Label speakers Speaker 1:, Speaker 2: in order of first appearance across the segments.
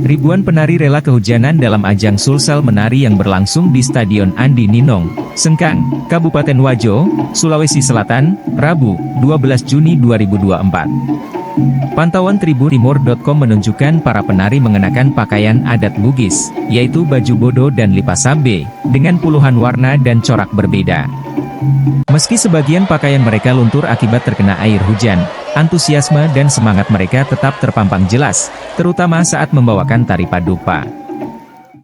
Speaker 1: Ribuan penari rela kehujanan dalam ajang Sulsel menari yang berlangsung di Stadion Andi Ninong, Sengkang, Kabupaten Wajo, Sulawesi Selatan, Rabu, 12 Juni 2024. Pantauan tribuntimur.com menunjukkan para penari mengenakan pakaian adat Bugis, yaitu baju bodo dan lipas sabe, dengan puluhan warna dan corak berbeda. Meski sebagian pakaian mereka luntur akibat terkena air hujan, antusiasme dan semangat mereka tetap terpampang jelas, terutama saat membawakan tari padupa.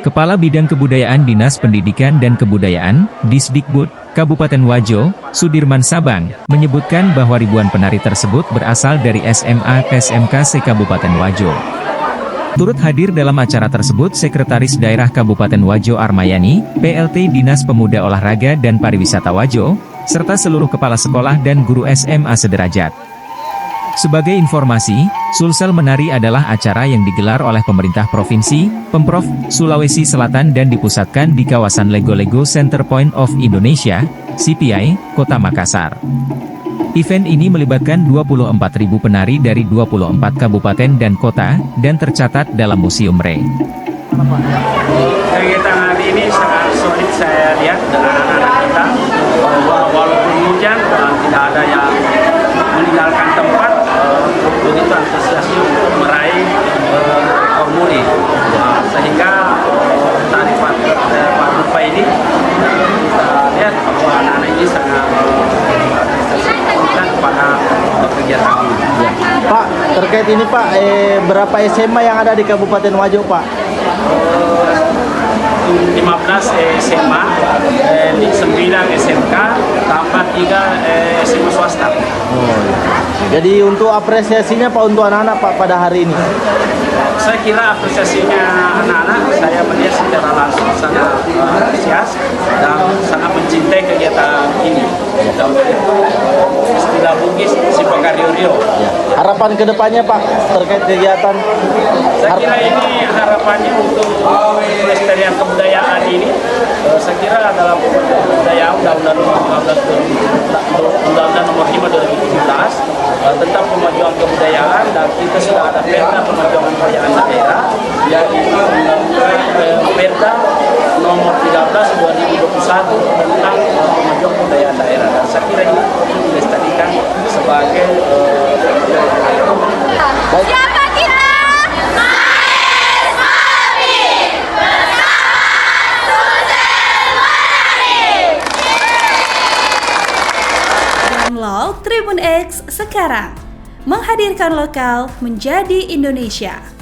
Speaker 1: Kepala Bidang Kebudayaan Dinas Pendidikan dan Kebudayaan, Disdikbud, Kabupaten Wajo, Sudirman Sabang, menyebutkan bahwa ribuan penari tersebut berasal dari SMA SMK se-Kabupaten Wajo. Turut hadir dalam acara tersebut Sekretaris Daerah Kabupaten Wajo Armayani, PLT Dinas Pemuda Olahraga dan Pariwisata Wajo, serta seluruh kepala sekolah dan guru SMA sederajat. Sebagai informasi, Sulsel Menari adalah acara yang digelar oleh pemerintah provinsi, Pemprov, Sulawesi Selatan dan dipusatkan di kawasan Lego-Lego Center Point of Indonesia, CPI, Kota Makassar. Event ini melibatkan 24.000 penari dari 24 kabupaten dan kota, dan tercatat dalam Museum Re.
Speaker 2: Kegiatan hari ini sangat solid saya lihat dengan anak-anak kita, bahwa walaupun hujan tidak ada yang meninggalkan tempat, begitu antusiasnya untuk meraih formuli, sehingga tari padupa ini kita lihat bahwa anak-anak ini sangat pada kegiatan ini.
Speaker 3: Ya. Pak, terkait ini Pak, berapa SMA yang ada di Kabupaten Wajo Pak?
Speaker 2: 15 SMA, 9 SMK, tambah 3 SMA swasta.
Speaker 3: Oh, jadi untuk apresiasinya Pak untuk anak-anak Pak pada hari ini?
Speaker 2: Saya kira apresiasinya anak-anak, saya melihat secara langsung sangat antusias dan sangat mencintai kegiatan ini. Dan istilah Bugis Sipakario-rio.
Speaker 3: Ya. Harapan kedepannya Pak terkait kegiatan?
Speaker 2: Saya kira ini harapannya untuk pelestarian kebudayaan ini. Saya kira dalam kebudayaan Undang-Undang Nomor 5 2017 tentang pemajuan kebudayaan, dan kita sudah ada Perda Pemajuan Kebudayaan Daerah, yaitu Perda Nomor 13 2021 tentang pemajuan kebudayaan daerah. Dan saya kira ini dilestarikan sebagai
Speaker 4: Siapa kita?
Speaker 5: Download Tribun X sekarang, menghadirkan lokal menjadi Indonesia.